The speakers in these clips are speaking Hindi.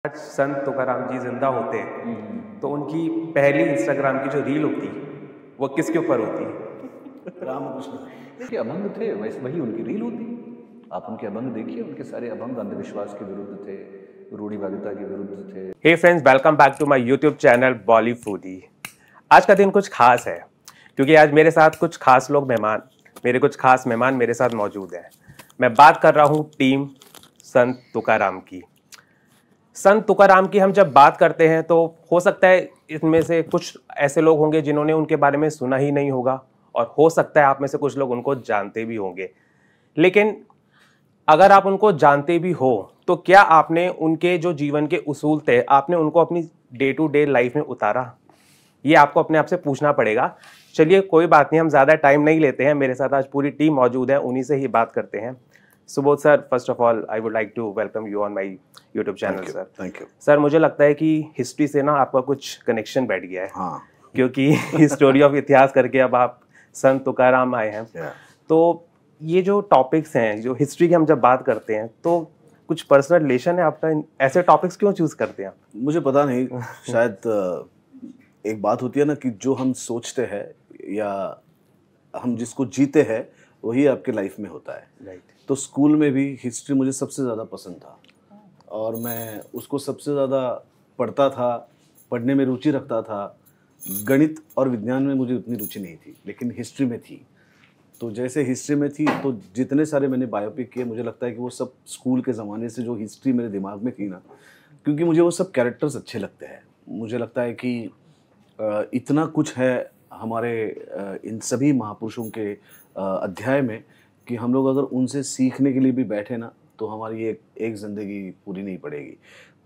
आज संत तुकाराम जी जिंदा होते तो उनकी पहली इंस्टाग्राम की जो रील होती वो किसके ऊपर होती? रामकृष्ण देखिए अभंग थे, वैसे वही उनकी रील होती। आप उनके अभंग देखिए, उनके सारे अभंग अंधविश्वास के विरुद्ध थे, रूढ़िवादिता के विरुद्ध थे। Hey friends, welcome back to my YouTube channel Bolly Foodie. आज का दिन कुछ खास है क्योंकि आज मेरे साथ कुछ खास लोग कुछ खास मेहमान मेरे साथ मौजूद हैं। मैं बात कर रहा हूँ टीम संत तुकाराम की। संत तुकाराम की हम जब बात करते हैं तो हो सकता है इसमें से कुछ ऐसे लोग होंगे जिन्होंने उनके बारे में सुना ही नहीं होगा, और हो सकता है आप में से कुछ लोग उनको जानते भी होंगे। लेकिन अगर आप उनको जानते भी हो तो क्या आपने उनके जो जीवन के उसूल थे आपने उनको अपनी डे टू डे लाइफ में उतारा? ये आपको अपने आप से पूछना पड़ेगा। चलिए कोई बात नहीं, हम ज़्यादा टाइम नहीं लेते हैं। मेरे साथ आज पूरी टीम मौजूद है, उन्हीं से ही बात करते हैं। Subodh sir, first of all I would like to welcome you on my YouTube channel sir. Thank you sir, मुझे लगता है कि हिस्ट्री से ना आपका कुछ कनेक्शन बैठ गया है। हाँ क्योंकि हिस्टोरी ऑफ इतिहास करके अब आप संत तुकाराम आए हैं। तो ये जो टॉपिक्स हैं, जो हिस्ट्री की हम जब बात करते हैं तो कुछ पर्सनल रिलेशन है आपका? ऐसे टॉपिक्स क्यों चूज करते हैं आप? मुझे पता नहीं, शायद एक बात होती है ना कि जो हम सोचते हैं या हम जिसको जीते हैं वही आपके लाइफ में होता है। राइट। तो स्कूल में भी हिस्ट्री मुझे सबसे ज़्यादा पसंद था और मैं उसको सबसे ज़्यादा पढ़ता था, पढ़ने में रुचि रखता था। गणित और विज्ञान में मुझे उतनी रुचि नहीं थी, लेकिन हिस्ट्री में थी। तो जैसे हिस्ट्री में थी तो जितने सारे मैंने बायोपिक किए, मुझे लगता है कि वो सब स्कूल के ज़माने से जो हिस्ट्री मेरे दिमाग में थी ना, क्योंकि मुझे वो सब कैरेक्टर्स अच्छे लगते हैं। मुझे लगता है कि इतना कुछ है हमारे इन सभी महापुरुषों के अध्याय में कि हम लोग अगर उनसे सीखने के लिए भी बैठे ना तो हमारी एक ज़िंदगी पूरी नहीं पड़ेगी।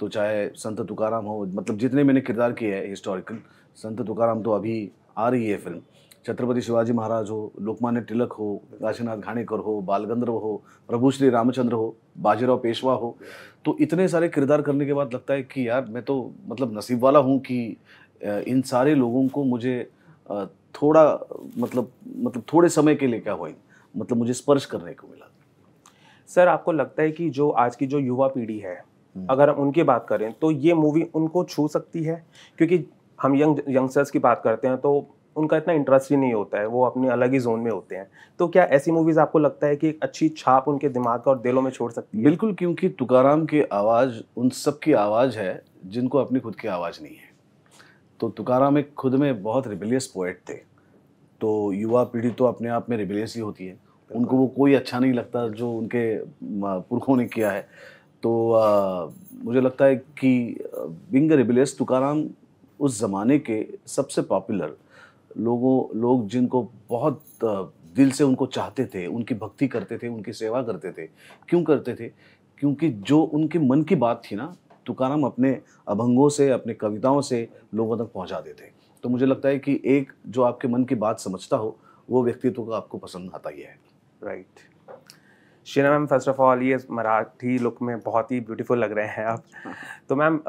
तो चाहे संत तुकाराम हो, मतलब जितने मैंने किरदार किए हैं हिस्टोरिकल, संत तुकाराम तो अभी आ रही है फिल्म, छत्रपति शिवाजी महाराज हो, लोकमान्य तिलक हो, काशीनाथ घाणेकर हो, बाल गंधर्व हो, प्रभु श्री रामचंद्र हो, बाजीराव पेशवा हो, तो इतने सारे किरदार करने के बाद लगता है कि यार मैं तो मतलब नसीब वाला हूँ कि इन सारे लोगों को मुझे थोड़ा मतलब थोड़े समय के लिए क्या हुआ, मतलब मुझे स्पर्श करने को मिला। सर, आपको लगता है कि जो आज की जो युवा पीढ़ी है, अगर हम उनकी बात करें तो ये मूवी उनको छू सकती है? क्योंकि हम यंगस्टर्स की बात करते हैं तो उनका इतना इंटरेस्ट ही नहीं होता है, वो अपने अलग ही जोन में होते हैं। तो क्या ऐसी मूवीज आपको लगता है कि एक अच्छी छाप उनके दिमाग और दिलों में छोड़ सकती है? बिल्कुल, क्योंकि तुकाराम की आवाज़ उन सब की आवाज़ है जिनको अपनी खुद की आवाज़ नहीं है। तो तुकाराम एक खुद में बहुत रिबेलियस पोएट थे। तो युवा पीढ़ी तो अपने आप में रिबेलियस ही होती है, उनको वो कोई अच्छा नहीं लगता जो उनके पुरखों ने किया है। तो मुझे लगता है कि बीइंग अ रिबेलियस, तुकाराम उस ज़माने के सबसे पॉपुलर लोग जिनको बहुत दिल से उनको चाहते थे, उनकी भक्ति करते थे, उनकी सेवा करते थे। क्यों करते थे? क्योंकि जो उनके मन की बात थी ना, तुकाराम अपने अभंगों से, अपने कविताओं से लोगों तक पहुंचा देते। तो मुझे लगता है कि एक जो आपके मन की बात समझता हो वो व्यक्तित्व को आपको पसंद आता ही है। Right. Sheena ma'am, first of all ये मराठी लुक में बहुत ही ब्यूटीफुल लग रहे हैं आप। तो ma'am,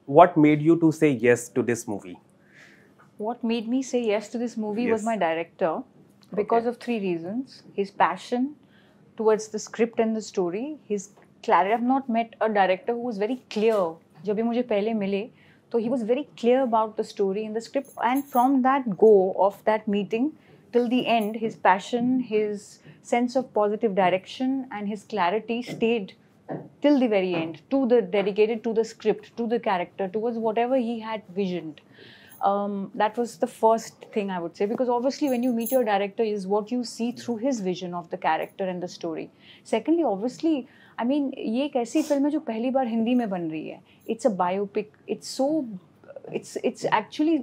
what made you to say yes to this movie? What made me say yes to this movie was my director, because of three reasons. His passion towards the script and the story, his clarity. I've not met a director who was very clear. जब भी मुझे पहले मिले तो he was very clear about the story and the script, and from that go of that meeting till the end, his passion, his sense of positive direction and his clarity stayed till the very end, dedicated to the script, to the character, towards whatever he had visioned. That was the first thing I would say, because obviously when you meet your director is what you see through his vision of the character and the story. Secondly, obviously, I mean, ये एक ऐसी फिल्म है जो पहली बार हिंदी में बन रही है. It's a biopic. It's actually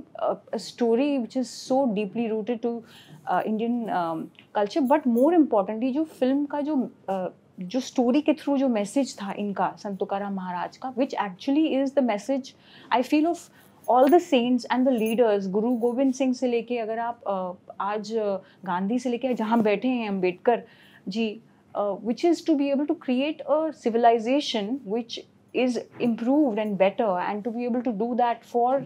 a story which is so deeply rooted to Indian culture. But more importantly, जो फिल्म का जो स्टोरी के थ्रू जो मैसेज था इनका, संत तुकाराम महाराज का, which actually is the message I feel of all the saints and the leaders, गुरु गोविंद सिंह से लेके अगर आप आज गांधी से लेके जहाँ बैठे हैं Ambedkar ji, which is to be able to create a civilization which is improved and better, and to be able to do that for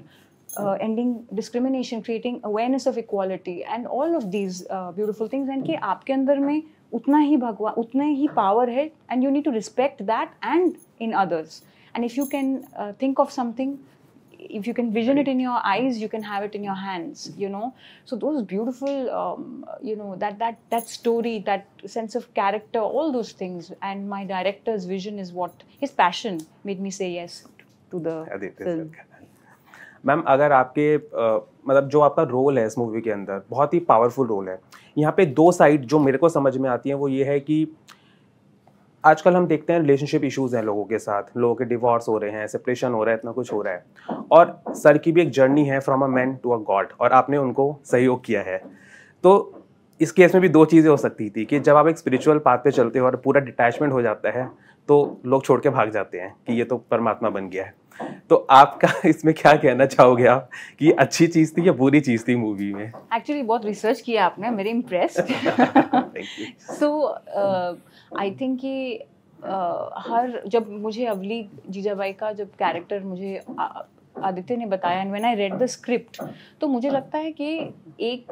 ending discrimination, creating awareness of equality and all of these beautiful things, and कि आपके अंदर में उतना ही भगवान, उतना ही पावर है, and you need to respect that and in others. and if you can think of something, if you can vision it in your eyes, you can have it in your hands, you know. So those beautiful that story, that sense of character, all those things, and my director's vision is what, his passion made me say yes to the film. Ma'am अगर आपके मतलब जो आपका रोल है इस मूवी के अंदर बहुत ही पावरफुल रोल है, यहाँ पे दो साइड जो मेरे को समझ में आती हैं वो ये है कि आजकल हम देखते हैं रिलेशनशिप इश्यूज हैं लोगों के साथ, लोगों के डिवोर्स हो रहे हैं, सेपरेशन हो रहा है, इतना कुछ हो रहा है, और सर की भी एक जर्नी है from a man to a god, और आपने उनको सहयोग किया है। तो इस केस में भी दो चीज़ें हो सकती थी कि जब आप एक स्पिरिचुअल पाथ पे चलते हो और पूरा डिटैचमेंट हो जाता है तो लोग छोड़ के भाग जाते हैं कि ये तो परमात्मा बन गया है। तो आपका इसमें क्या कहना चाहोगे आप कि अच्छी चीज़ थी या बुरी चीज़ थी मूवी में? एक्चुअली बहुत रिसर्च किया आपने, मेरे इम्प्रेस्ड। सो आई थिंक कि हर जब मुझे अवली जीजाबाई का जब कैरेक्टर मुझे आदित्य ने बताया and when I read the script, तो मुझे लगता है कि एक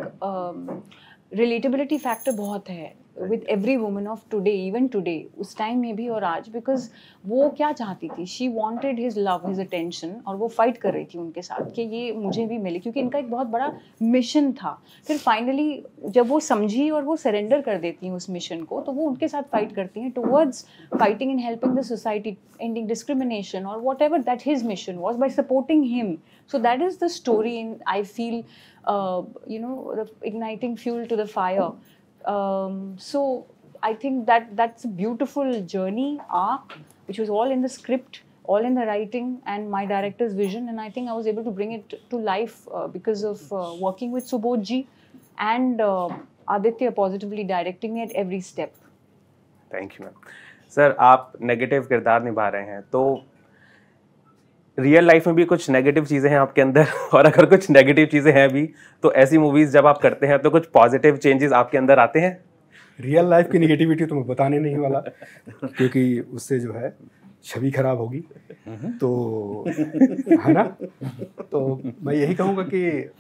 रिलेटेबिलिटी फैक्टर बहुत है with every woman of today, even today, उस टाइम में भी और आज, बिकॉज वो क्या चाहती थी, she wanted his love, his attention, और वो फाइट कर रही थी उनके साथ कि ये मुझे भी मिले, क्योंकि इनका एक बहुत बड़ा मिशन था। फिर फाइनली जब वो समझी और वो सरेंडर कर देती हैं उस मिशन को, तो वो उनके साथ फाइट करती हैं towards fighting in helping the society, ending discrimination और whatever that his mission was, by supporting him. So that is the story in, I feel, igniting fuel to the fire. So I think that's a beautiful journey arc, which was all in the script, all in the writing, and my director's vision, and I think I was able to bring it to life because of working with Subodh ji and Aditya positively directing me at every step. Thank you, ma'am. Sir आप नेगेटिव किरदार निभा रहे हैं, तो रियल लाइफ में भी कुछ नेगेटिव चीज़ें हैं आपके अंदर, और अगर कुछ नेगेटिव चीज़ें हैं भी तो ऐसी मूवीज़ जब आप करते हैं तो कुछ पॉजिटिव चेंजेस आपके अंदर आते हैं? रियल लाइफ की नेगेटिविटी तो मैं बताने नहीं वाला क्योंकि उससे जो है छवि खराब होगी, तो है ना। तो मैं यही कहूँगा कि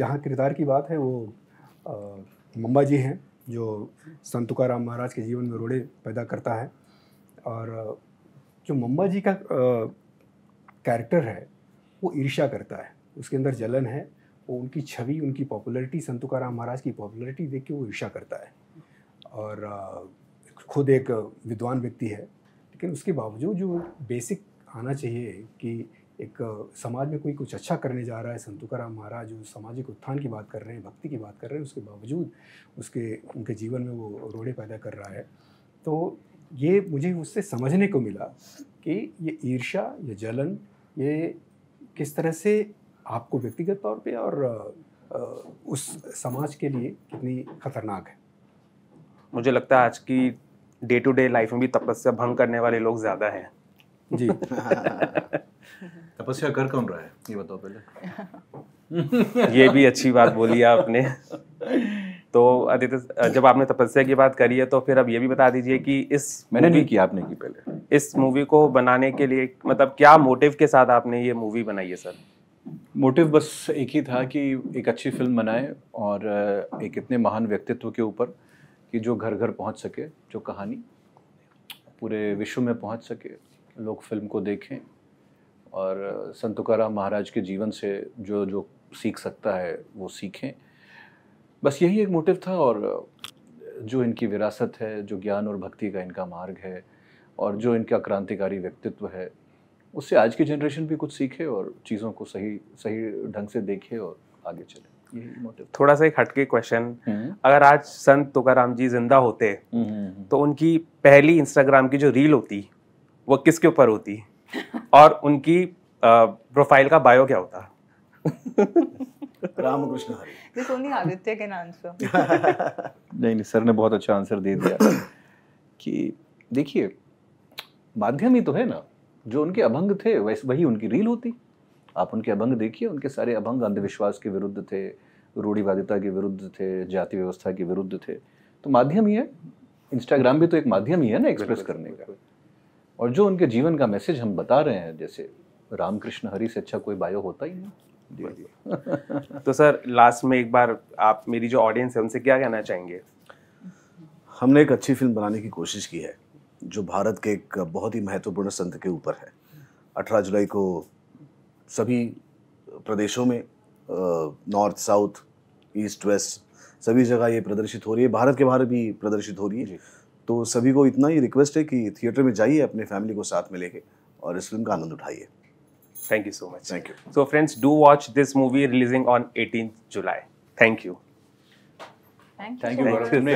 जहाँ किरदार की बात है वो मम्मा जी हैं जो संत तुकाराम महाराज के जीवन में रोड़े पैदा करता है, और जो मम्मा जी का कैरेक्टर है वो ईर्ष्या करता है, उसके अंदर जलन है, वो उनकी छवि, उनकी पॉपुलैरिटी, संत तुकाराम महाराज की पॉपुलैरिटी देख के वो ईर्ष्या करता है, और खुद एक विद्वान व्यक्ति है, लेकिन उसके बावजूद जो बेसिक आना चाहिए कि एक समाज में कोई कुछ अच्छा करने जा रहा है, संत तुकाराम महाराज जो सामाजिक उत्थान की बात कर रहे हैं, भक्ति की बात कर रहे हैं, उसके बावजूद उनके जीवन में वो रोड़े पैदा कर रहा है। तो ये मुझे उससे समझने को मिला कि ये ईर्ष्या, ये जलन, ये किस तरह से आपको व्यक्तिगत तौर पे और उस समाज के लिए कितनी खतरनाक है। मुझे लगता है आज की डे टू डे लाइफ में भी तपस्या भंग करने वाले लोग ज़्यादा हैं। जी। तपस्या कर कौन रहा है ये बताओ पहले। ये भी अच्छी बात बोली आपने। तो आदित्य, जब आपने तपस्या की बात करी है तो फिर अब ये भी बता दीजिए कि मैंने नहीं की, आपने की पहले। इस मूवी को बनाने के लिए मतलब क्या मोटिव के साथ आपने ये मूवी बनाई है सर? मोटिव बस एक ही था कि एक अच्छी फिल्म बनाए और एक इतने महान व्यक्तित्व के ऊपर कि जो घर घर पहुंच सके, जो कहानी पूरे विश्व में पहुंच सके, लोग फिल्म को देखें और संत तुकाराम महाराज के जीवन से जो जो सीख सकता है वो सीखें। बस यही एक मोटिव था, और जो इनकी विरासत है, जो ज्ञान और भक्ति का इनका मार्ग है और जो इनका क्रांतिकारी व्यक्तित्व है, उससे आज की जनरेशन भी कुछ सीखे और चीज़ों को सही ढंग से देखे और आगे चले। यही मोटिव। थोड़ा सा एक हटके क्वेश्चन, अगर आज संत तुकाराम जी जिंदा होते तो उनकी पहली इंस्टाग्राम की जो रील होती वो किसके ऊपर होती और उनकी प्रोफाइल का बायो क्या होता? Ramkrishna Hari. This only Aditya can answer. नहीं, सर ने बहुत अच्छा आंसर दे दिया कि देखिए माध्यम ही तो है ना, जो उनके अभंग थे वही उनकी रील होती। आप उनके अभंग देखिए, उनके सारे अभंग अंधविश्वास के विरुद्ध थे, रूढ़िवादिता के विरुद्ध थे, जाति व्यवस्था के विरुद्ध थे। तो माध्यम ही है, इंस्टाग्राम भी तो एक माध्यम ही है ना एक्सप्रेस करने का। और जो उनके जीवन का मैसेज हम बता रहे हैं, जैसे रामकृष्ण हरि से अच्छा कोई बायो होता ही नहीं। तो सर लास्ट में एक बार आप मेरी जो ऑडियंस है उनसे क्या कहना चाहेंगे? हमने एक अच्छी फिल्म बनाने की कोशिश की है जो भारत के एक बहुत ही महत्वपूर्ण संत के ऊपर है। 18 जुलाई को सभी प्रदेशों में नॉर्थ, साउथ, ईस्ट, वेस्ट सभी जगह ये प्रदर्शित हो रही है, भारत के बाहर भी प्रदर्शित हो रही है। तो सभी को इतना ही रिक्वेस्ट है कि थिएटर में जाइए अपने फैमिली को साथ में लेके और इस फिल्म का आनंद उठाइए। Thank you so much. Thank you. So friends, do watch this movie releasing on 18th July. Thank you. Thank you. Thank so you much. गौरव, तुमने